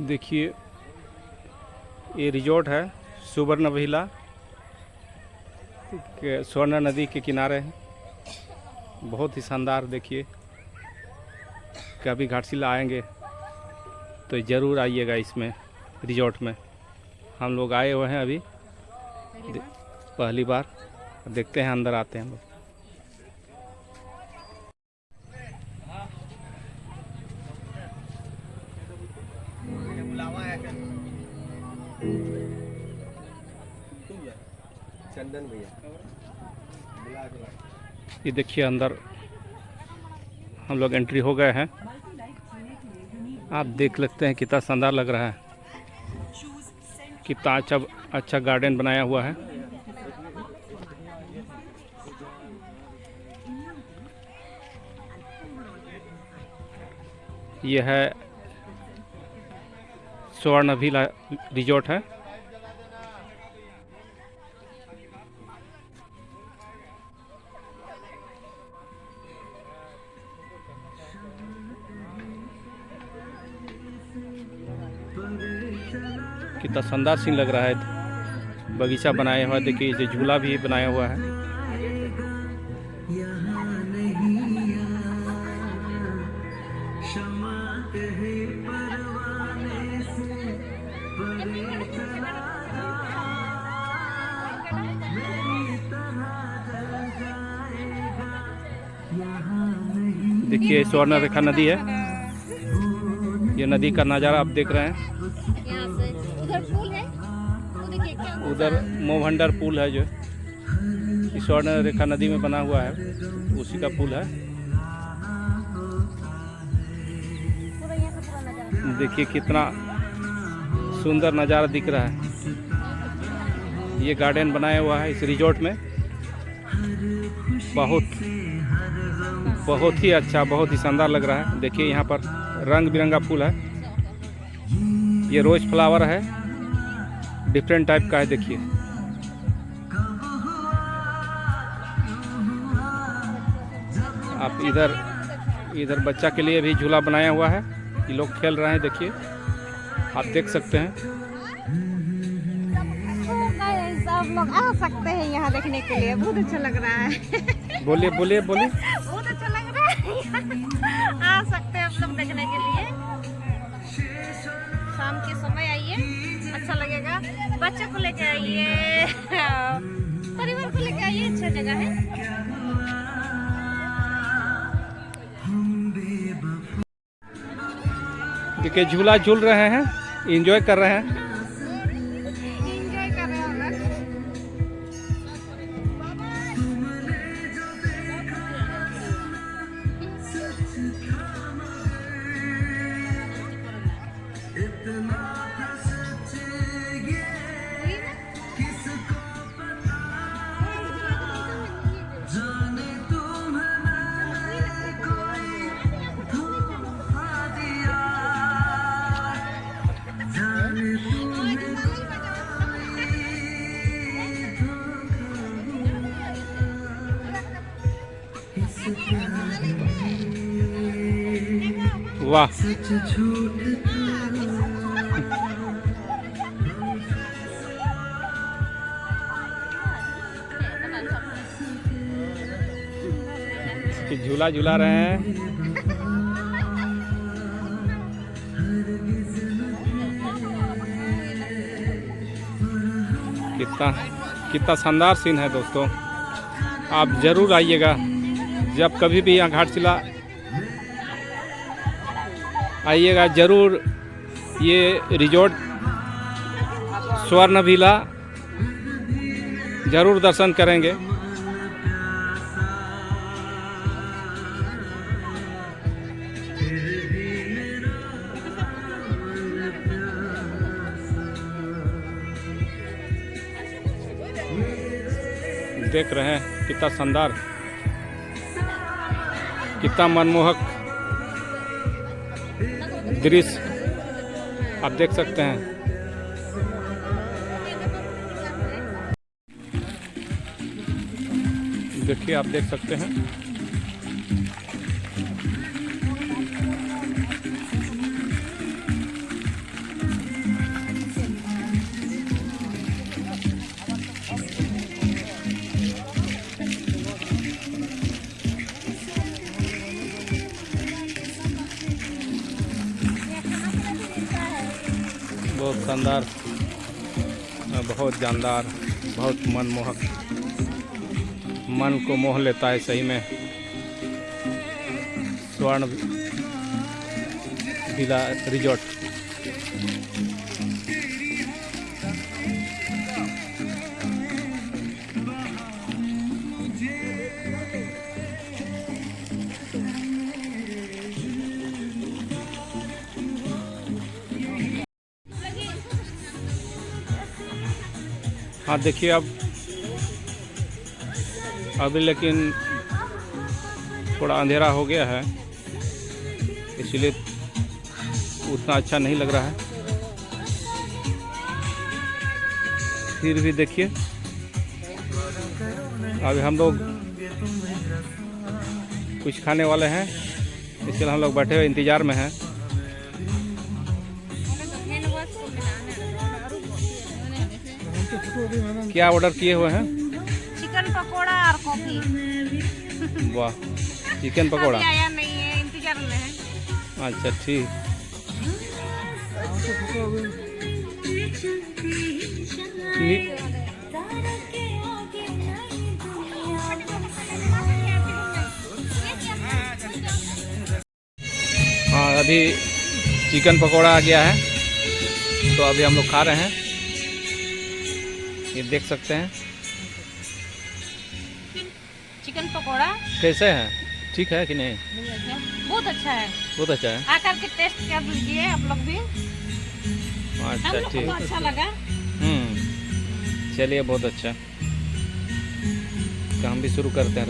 देखिए ये रिजॉर्ट है सुवर्ण विला के स्वर्ण नदी के किनारे है। बहुत ही शानदार। देखिए कभी घाटशिला आएंगे तो ज़रूर आइएगा इसमें रिजॉर्ट में। हम लोग आए हुए हैं अभी पहली बार। देखते हैं अंदर आते हैं हम लोग। चंदन भैया ये देखिए अंदर हम लोग एंट्री हो गए हैं। आप देख सकते हैं कितना शानदार लग रहा है। कितना अच्छा गार्डन बनाया हुआ है। यह है स्वर्ण विला रिजॉर्ट है। कितना शानदार सीन लग रहा है। बगीचा बनाया हुआ है। देखिए इसे झूला भी बनाया हुआ है। देखिए स्वर्ण रेखा नदी है। ये नदी का नज़ारा आप देख रहे हैं। उधर पुल है, वो देखिए क्या उधर मोहभंडर पुल है जो स्वर्ण रेखा नदी में बना हुआ है, उसी का पुल है। पूरा यहाँ का पूरा नजारा। देखिए कितना सुंदर नज़ारा दिख रहा है। ये गार्डन बनाया हुआ है इस रिजॉर्ट में। बहुत ही अच्छा, बहुत ही शानदार लग रहा है। देखिए यहाँ पर रंग बिरंगा फूल है। ये रोज फ्लावर है, डिफरेंट टाइप का है। देखिए आप इधर बच्चा के लिए भी झूला बनाया हुआ है। ये लोग खेल रहे हैं। देखिए आप देख सकते हैं। सब लोग आ सकते हैं यहाँ देखने के लिए। बहुत अच्छा लग रहा है। बोलिए बोलिए बोलिए। बहुत अच्छा लग रहा है। आ सकते हैं आप लोग देखने के लिए। शाम के समय आइए, अच्छा लगेगा। बच्चों को लेके आइए, परिवार को लेके आइए। अच्छा जगह है। देखिए झूला झूल रहे हैं, एंजॉय कर रहे हैं। एंजॉय कर रहे हैं लोग। वाह झूला झूला रहे हैं। कितना शानदार सीन है दोस्तों। आप ज़रूर आइएगा। जब कभी भी यहाँ घाटशिला आइएगा ज़रूर। ये रिजॉर्ट स्वर्ण विला ज़रूर दर्शन करेंगे। देख रहे हैं कितना शानदार, कितना मनमोहक दृश्य आप देख सकते हैं। देखिए आप देख सकते हैं। बहुत शानदार, बहुत जानदार, बहुत मनमोहक, मन को मोह लेता है सही में। स्वर्ण विला रिजॉर्ट। हाँ देखिए, अब अभी लेकिन थोड़ा अंधेरा हो गया है, इसलिए उतना अच्छा नहीं लग रहा है। फिर भी देखिए, अभी हम लोग कुछ खाने वाले हैं, इसलिए हम लोग बैठे हुए इंतज़ार में हैं। क्या ऑर्डर किए हुए हैं? चिकन पकोड़ा और कॉफी। वाह, चिकन पकोड़ा। अभी आया नहीं है, इंतजार में है। अच्छा ठीक। हाँ, अभी चिकन पकोड़ा आ गया है, तो अभी हम लोग खा रहे हैं। ये देख सकते हैं चिकन पकोड़ा कैसे है, ठीक है कि नहीं? बहुत अच्छा है। बहुत अच्छा है। आकर के टेस्ट कर लीजिए आप लोग भी। अच्छा हम लोग को ठीक। तो अच्छा लगा। चलिए, बहुत अच्छा। तो हम भी शुरू करते हैं।